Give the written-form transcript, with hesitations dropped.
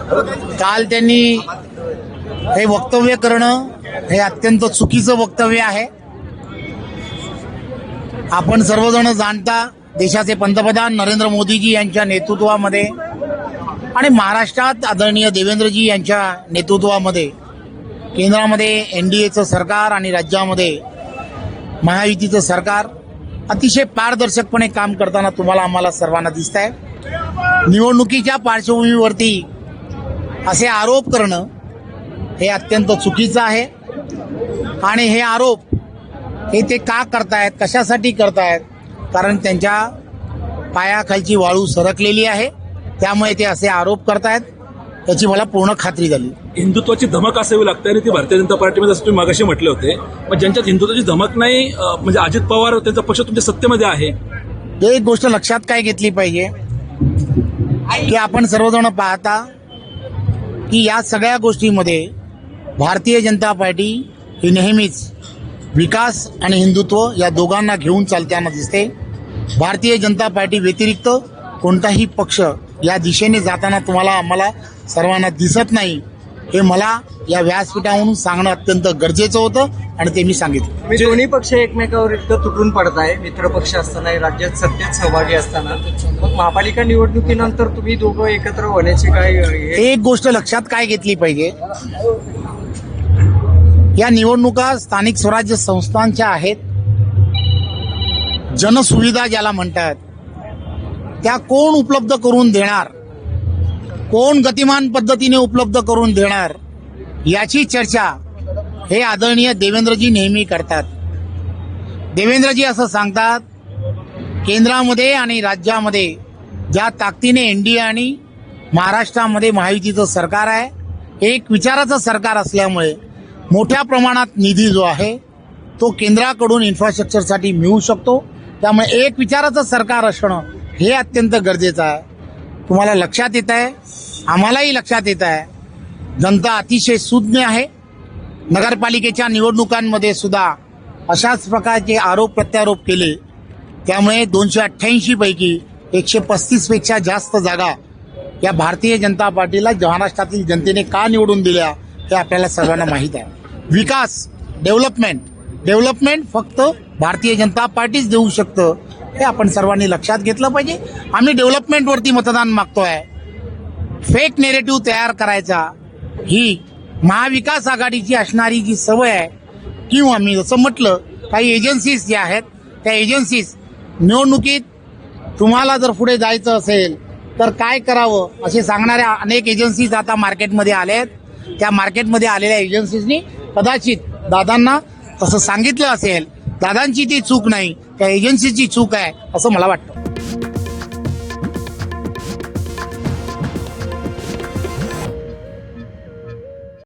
काल त्यांनी हे वक्तव्य करणं हे अत्यंत चुकीचं वक्तव्य आहे। आपण सर्वजण जाणता देशाचे पंतप्रधान नरेंद्र मोदीजी यांच्या नेतृत्वामध्ये आणि महाराष्ट्रात आदरणीय देवेंद्रजी यांच्या नेतृत्वामध्ये केंद्रामध्ये एनडीएचं सरकार आणि राज्यामध्ये महायुतीचं सरकार अतिशय पारदर्शकपणे काम करताना तुम्हाला आम्हाला सर्वांना दिसत आहे। निवडणुकीच्या पार्श्वभूमीवरती असे आरोप करणं हे अत्यंत चुकीचं आहे आणि हे आरोप हे ते का करतायत, कशासाठी करतायत, कारण त्यांच्या पायाखालची वाळू सरकलेली आहे, त्यामुळे ते असे आरोप करतायत, याची मला पूर्ण खात्री झाली। हिंदुत्वाची धमक असावी लागते आणि ती भारतीय जनता पार्टीमध्ये असं तुम्ही मागाशी म्हटले होते, पण ज्यांच्यात हिंदुत्वाची धमक नाही म्हणजे अजित पवार त्यांचा पक्ष तुमच्या सत्तेमध्ये आहे। एक गोष्ट लक्षात काय घेतली पाहिजे की आपण सर्वजण पाहता की या सगळ्या गोष्टीमध्ये भारतीय जनता पार्टी ही नेहमीच विकास आणि हिंदुत्व या दोघांना घेऊन चालताना दिसते। भारतीय जनता पार्टी व्यतिरिक्त कोणताही पक्ष या दिशेने जाताना तुम्हाला आम्हाला सर्वांना दिसत नाही, हे मला या व्यासपीठावरून सांगणं अत्यंत गरजेचं होतं आणि ते मी सांगितलं। दोन्ही पक्ष एकमेकावर इतकं तुटून पडताय, मित्र पक्ष असताना राज्यात सत्तेत सहभागी असताना, मग महापालिका निवडणुकीनंतर तुम्ही दोघं एकत्र होण्याची काय? एक गोष्ट लक्षात काय घेतली पाहिजे, या निवडणुका स्थानिक स्वराज्य संस्थांच्या आहेत। जनसुविधा ज्याला म्हणतात त्या कोण उपलब्ध करून देणार, कोण गतिमान पद्धतीने उपलब्ध करून देणार, याची चर्चा हे आदरणीय देवेंद्रजी नेहमी करतात। देवेंद्रजी असं सांगतात, केंद्रामध्ये आणि राज्यामध्ये ज्या ताकदीने एनडीए आणि महाराष्ट्रामध्ये महायुतीचं सरकार आहे, एक विचाराचं सरकार असल्यामुळे मोठ्या प्रमाणात निधी जो आहे तो केंद्राकडून इन्फ्रास्ट्रक्चरसाठी मिळू शकतो, त्यामुळे एक विचाराचं सरकार असणं हे अत्यंत गरजेचं आहे। तुम्हाला लक्षात येत आहे, आम्हालाही लक्षात येत आहे, जनता अतिशय सुज्ञ आहे। नगरपालिकेच्या निवडणुकांमध्ये सुद्धा अशाच प्रकारचे आरोप प्रत्यारोप केले, त्यामुळे 288 पैकी 135 पेक्षा जास्त जागा या भारतीय जनता पार्टीला महाराष्ट्रातील जनतेने का निवडून दिल्या हे आपल्याला सर्वांना माहीत आहे। विकास, डेव्हलपमेंट फक्त भारतीय जनता पार्टीच देऊ शकतं, हे आपण सर्वांनी लक्षात घेतलं पाहिजे। आम्ही डेव्हलपमेंटवरती मतदान मागतोय, फेक नेरेटिव्ह तयार करायचा ही महाविकास आघाडीची असणारी जी सवय आहे, किंवा मी जसं म्हटलं काही एजन्सीज ज्या आहेत त्या एजन्सीज निवडणुकीत तुम्हाला जर पुढे जायचं असेल तर काय करावं असे सांगणाऱ्या अनेक एजन्सीज आता मार्केटमध्ये आल्या आहेत। त्या मार्केटमध्ये आलेल्या एजन्सीजनी कदाचित दादांना तसं सांगितलं असेल, दादांची ती चूक नाही, त्या एजन्सीची चूक आहे असं मला वाटतं।